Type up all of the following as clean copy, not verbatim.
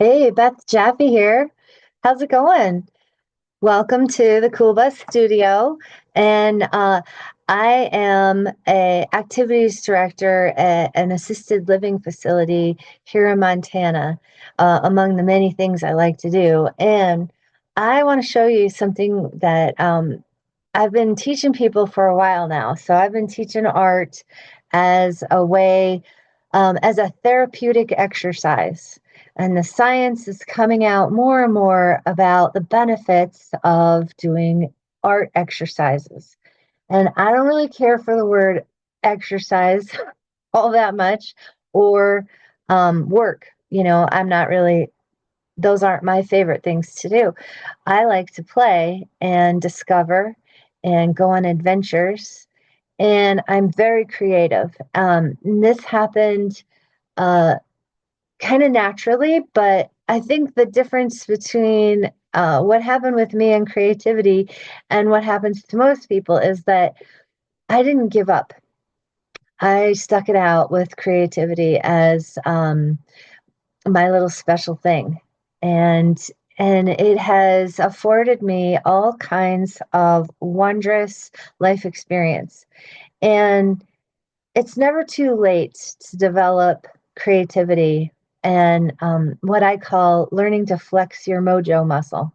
Hey, Beth Jaffe here. How's it going? Welcome to the Cool Bus Studio. And I am a activities director at an assisted living facility here in Montana, among the many things I like to do. And I want to show you something that I've been teaching people for a while now. So I've been teaching art as a way, as a therapeutic exercise. And the science is coming out more and more about the benefits of doing art exercises. And I don't really care for the word exercise all that much or work. I'm not really, those aren't my favorite things to do. I like to play and discover and go on adventures. And I'm very creative. This happened uh, kind of naturally, but I think the difference between what happened with me and creativity and what happens to most people is that I didn't give up. I stuck it out with creativity as my little special thing. And and it has afforded me all kinds of wondrous life experience. And it's never too late to develop creativity and what I call learning to flex your mojo muscle.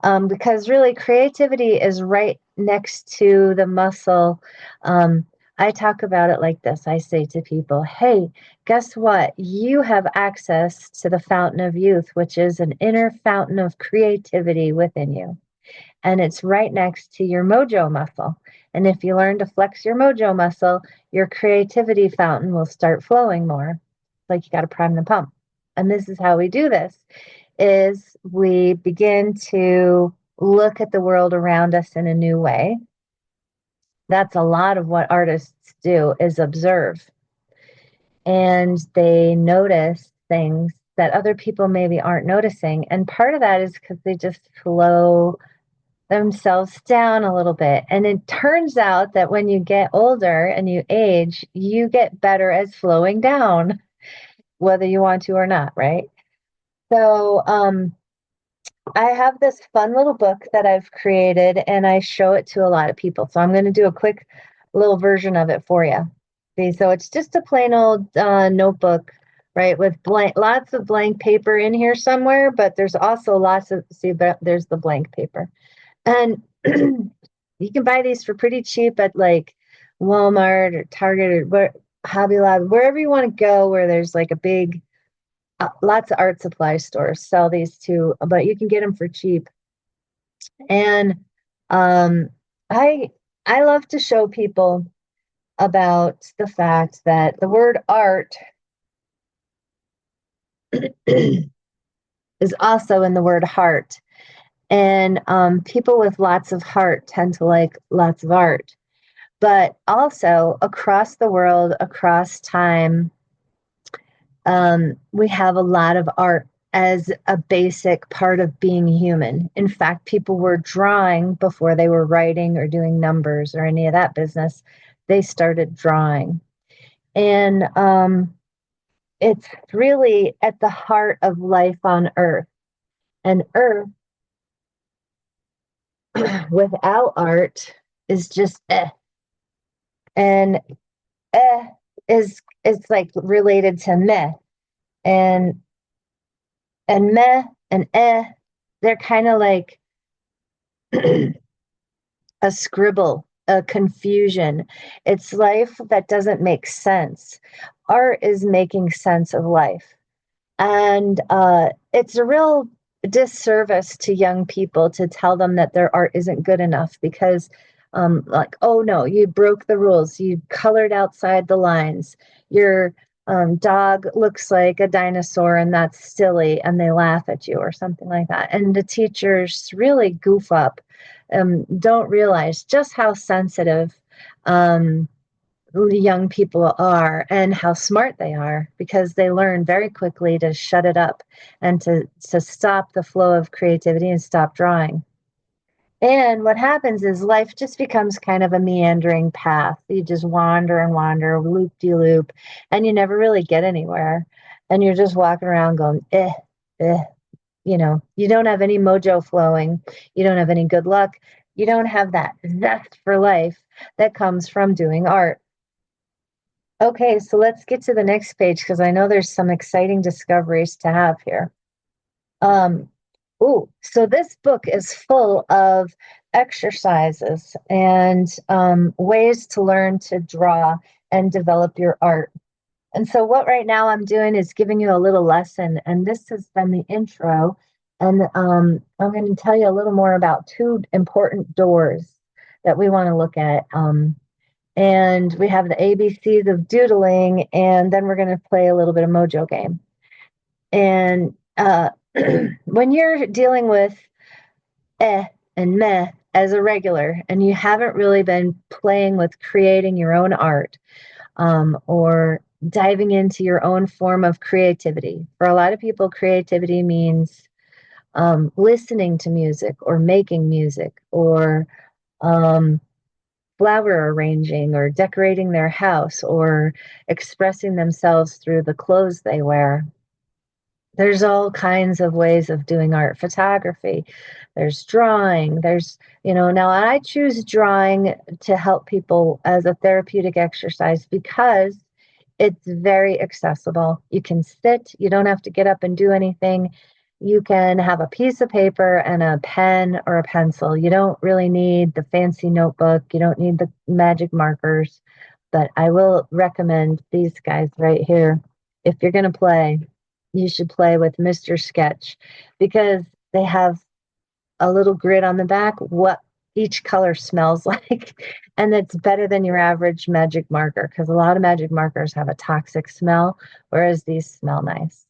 Because really, creativity is right next to the muscle. I talk about it like this. I say to people, hey, guess what? You have access to the fountain of youth, which is an inner fountain of creativity within you. And it's right next to your mojo muscle. And if you learn to flex your mojo muscle, your creativity fountain will start flowing more. Like you got to prime the pump. And this is how we do this is we begin to look at the world around us in a new way. That's a lot of what artists do is observe. And they notice things that other people maybe aren't noticing. And part of that is because they just slow themselves down a little bit. And it turns out that when you get older and you age, you get better at slowing down, whether you want to or not, right? So, I have this fun little book that I've created and I show it to a lot of people. So I'm going to do a quick little version of it for you. See, so it's just a plain old notebook, right, with lots of blank paper in here somewhere, but there's also lots of, see, there's the blank paper. And you can buy these for pretty cheap at like Walmart or Target or Hobby Lobby, wherever you want to go, where there's like a big lots of art supply stores sell these too, but you can get them for cheap. And um, I I love to show people about the fact that the word art is also in the word heart. And people with lots of heart tend to like lots of art. But also across the world, across time, we have a lot of art as a basic part of being human. In fact, people were drawing before they were writing or doing numbers or any of that business. They started drawing. And it's really at the heart of life on Earth. And Earth, without art, is just eh. And eh is like related to meh. And meh and they're kind of like a scribble, a confusion. It's life that doesn't make sense. Art is making sense of life. And it's a real disservice to young people to tell them that their art isn't good enough because, like, oh no, you broke the rules. You colored outside the lines. Your dog looks like a dinosaur and that's silly, and they laugh at you or something like that. And the teachers really goof up, don't realize just how sensitive. Young people are and how smart they are because they learn very quickly to shut it up and to stop the flow of creativity and stop drawing. And what happens is life just becomes kind of a meandering path. You just wander and wander, loop de loop, and you never really get anywhere. And you're just walking around going, eh. eh, you don't have any mojo flowing. You don't have any good luck. You don't have that zest for life that comes from doing art. Okay, so let's get to the next page because I know there's some exciting discoveries to have here. Um, so this book is full of exercises and ways to learn to draw and develop your art. And so, what right now I'm doing is giving you a little lesson, and this has been the intro. And I'm going to tell you a little more about two important doors that we want to look at. And we have the ABCs of doodling, and then we're going to play a little bit of Mojo game. And when you're dealing with eh and meh as a regular, and you haven't really been playing with creating your own art, or diving into your own form of creativity. For a lot of people, creativity means listening to music or making music or um, flower arranging or decorating their house or expressing themselves through the clothes they wear. There's all kinds of ways of doing art. Photography, there's drawing, now I choose drawing to help people as a therapeutic exercise because it's very accessible. You can sit, you don't have to get up and do anything. You can have a piece of paper and a pen or a pencil. You don't really need the fancy notebook. You don't need the magic markers. But I will recommend these guys right here. If you're going to play, you should play with Mr. Sketch because they have a little grid on the back what each color smells like. And it's better than your average magic marker because a lot of magic markers have a toxic smell, whereas these smell nice.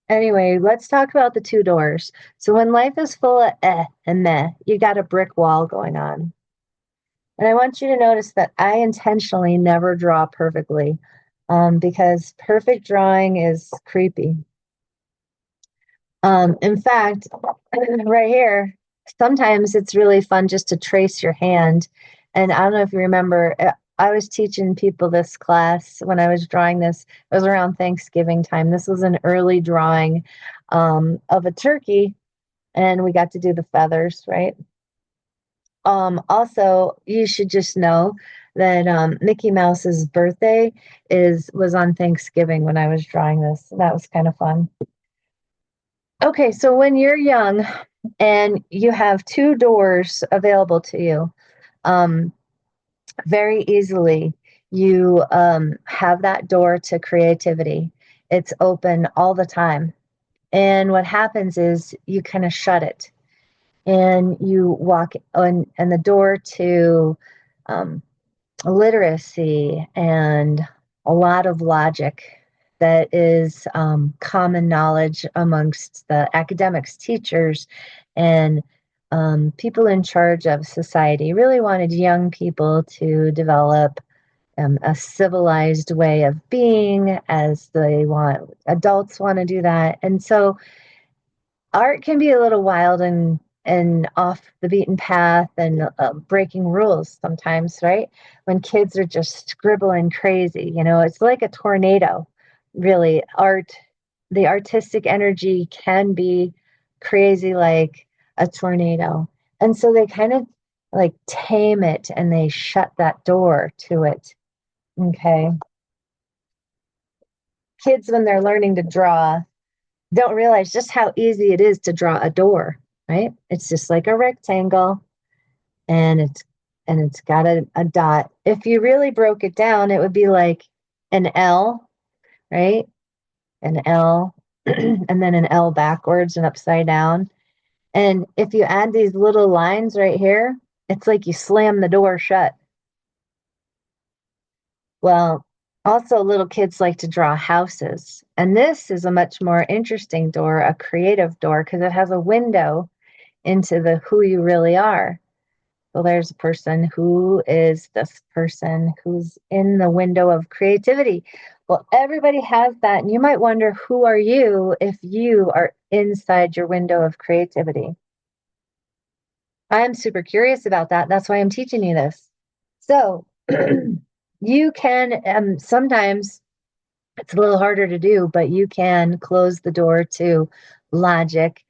Anyway, let's talk about the two doors. So when life is full of and meh, you got a brick wall going on. And I want you to notice that I intentionally never draw perfectly because perfect drawing is creepy. In fact, right here, sometimes it's really fun just to trace your hand. And I don't know if you remember, I was teaching people this class when I was drawing this. It was around Thanksgiving time. This was an early drawing of a turkey, and we got to do the feathers, right? Also, you should just know that Mickey Mouse's birthday was on Thanksgiving when I was drawing this. That was kind of fun. Okay, so when you're young and you have two doors available to you, um, very easily you have that door to creativity. It's open all the time. And what happens is you kind of shut it and you walk on, and the door to um, literacy and a lot of logic that is common knowledge amongst the academics, teachers, and people in charge of society really wanted young people to develop a civilized way of being as they want. Adults want to do that. And so art can be a little wild and off the beaten path and breaking rules sometimes, right? When kids are just scribbling crazy, it's like a tornado. Really, the artistic energy can be crazy like a tornado. And so they kind of like tame it and they shut that door to it. Okay. Kids, when they're learning to draw, don't realize just how easy it is to draw a door, right? It's just like a rectangle and it's got a dot. If you really broke it down, it would be like an L, right? An L and then an L backwards and upside down. And if you add these little lines right here, it's like you slam the door shut. Well, also little kids like to draw houses. And this is a much more interesting door, a creative door, because it has a window into the who you really are. So there's a person. Who is this person who's in the window of creativity? Well, everybody has that. And you might wonder, who are you if you are inside your window of creativity? I'm super curious about that. That's why I'm teaching you this. So you can sometimes It's a little harder to do, but you can close the door to logic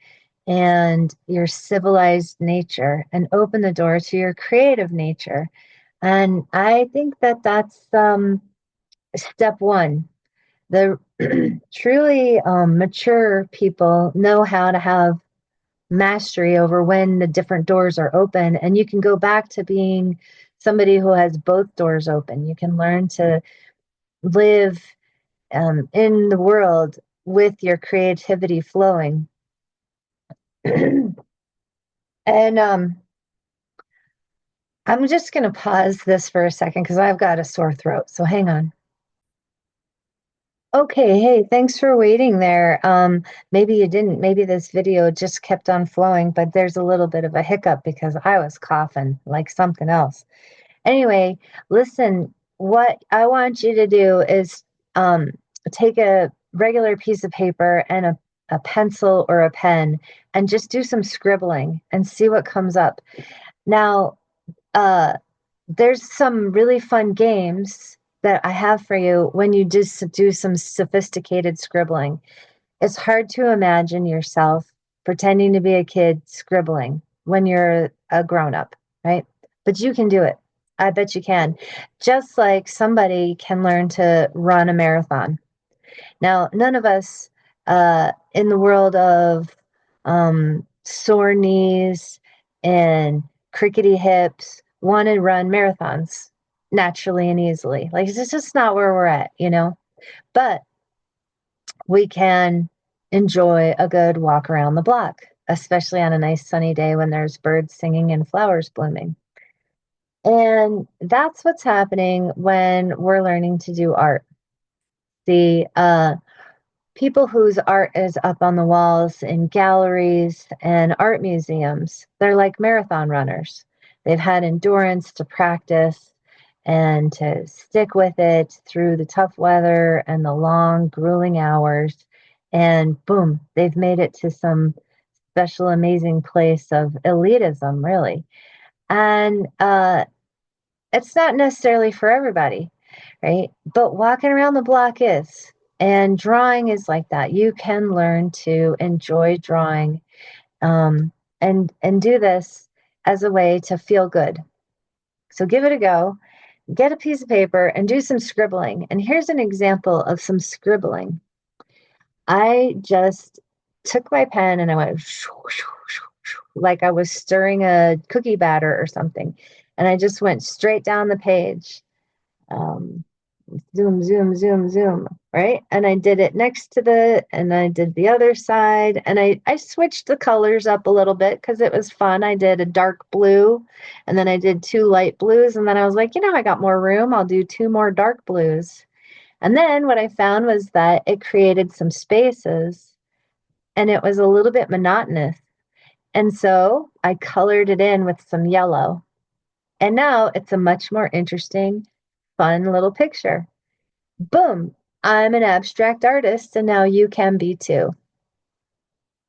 and your civilized nature and open the door to your creative nature. And I think that that's step one. The truly mature people know how to have mastery over when the different doors are open, and you can go back to being somebody who has both doors open. You can learn to live in the world with your creativity flowing. And I'm just going to pause this for a second because I've got a sore throat. So hang on. Okay, hey, thanks for waiting there. Maybe you didn't, maybe this video just kept on flowing, but there's a little bit of a hiccup because I was coughing like something else. Anyway, listen, what I want you to do is um, take a regular piece of paper and a pencil or a pen and just do some scribbling and see what comes up. Now, uh, there's some really fun games that I have for you when you just do some sophisticated scribbling. It's hard to imagine yourself pretending to be a kid scribbling when you're a grown up, right? But you can do it. I bet you can. Just like somebody can learn to run a marathon. Now, none of us in the world of sore knees and crickety hips want to run marathons naturally and easily. Like, it's just not where we're at, you know? But we can enjoy a good walk around the block, especially on a nice sunny day when there's birds singing and flowers blooming. And that's what's happening when we're learning to do art. The people whose art is up on the walls in galleries and art museums, they're like marathon runners. They've had endurance to practice and to stick with it through the tough weather and the long, grueling hours. And boom, they've made it to some special, amazing place of elitism, really. And it's not necessarily for everybody, right? But walking around the block is. And drawing is like that. You can learn to enjoy drawing and do this as a way to feel good. So give it a go. Get a piece of paper and do some scribbling. And here's an example of some scribbling. I just took my pen and I went like I was stirring a cookie batter or something. And I just went straight down the page. Um, zoom, zoom, zoom, zoom, right? And I did it next to and I did the other side. And I switched the colors up a little bit because it was fun. I did a dark blue and then I did two light blues. And then I was like, I got more room. I'll do two more dark blues. And then what I found was that it created some spaces and it was a little bit monotonous. And so I colored it in with some yellow. And now it's a much more interesting, fun little picture. Boom, I'm an abstract artist, and now you can be too.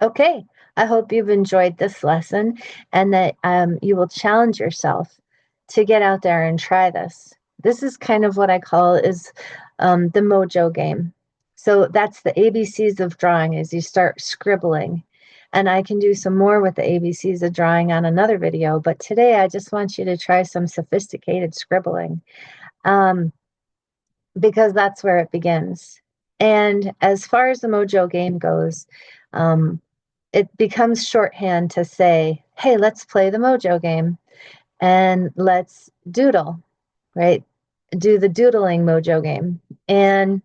Okay, I hope you've enjoyed this lesson and that you will challenge yourself to get out there and try this. This is kind of what I call is the mojo game. So that's the ABCs of drawing is you start scribbling. And I can do some more with the ABCs of drawing on another video, but today I just want you to try some sophisticated scribbling. Because that's where it begins. And as far as the mojo game goes, it becomes shorthand to say, hey, let's play the mojo game and let's doodle, right? Do the doodling mojo game. And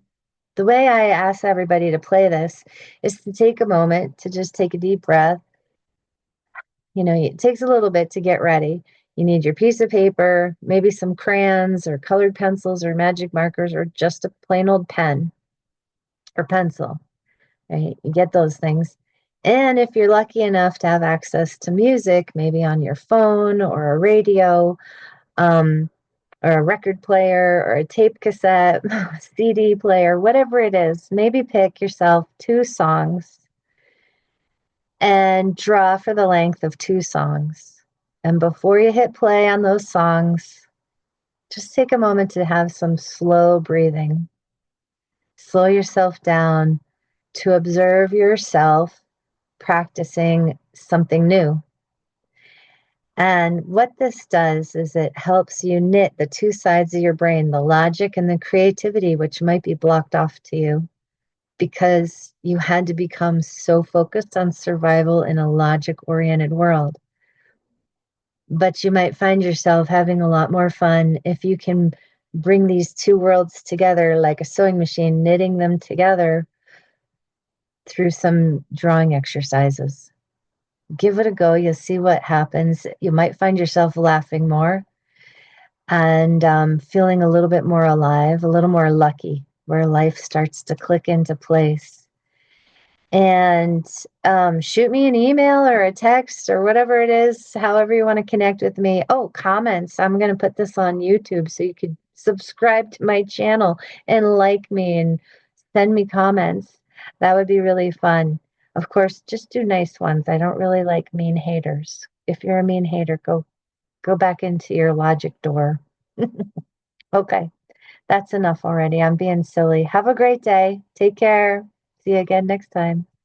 the way I ask everybody to play this is to take a moment to just take a deep breath. It takes a little bit to get ready. You need your piece of paper, maybe some crayons or colored pencils or magic markers or just a plain old pen or pencil, right? You get those things. And if you're lucky enough to have access to music, maybe on your phone or a radio, or a record player or a tape cassette, CD player, whatever it is, maybe pick yourself two songs and draw for the length of two songs. And before you hit play on those songs, just take a moment to have some slow breathing. slow yourself down to observe yourself practicing something new. And what this does is it helps you knit the two sides of your brain, the logic and the creativity, which might be blocked off to you because you had to become so focused on survival in a logic-oriented world. But you might find yourself having a lot more fun if you can bring these two worlds together like a sewing machine, knitting them together through some drawing exercises. Give it a go. You'll see what happens. You might find yourself laughing more and feeling a little bit more alive, a little more lucky, where life starts to click into place. And shoot me an email or a text or whatever it is, however you want to connect with me. Oh, comments. I'm going to put this on YouTube so you could subscribe to my channel and like me and send me comments. That would be really fun. Of course, just do nice ones. I don't really like mean haters. If you're a mean hater, go back into your logic door. Okay, that's enough already. I'm being silly. Have a great day. Take care. See you again next time.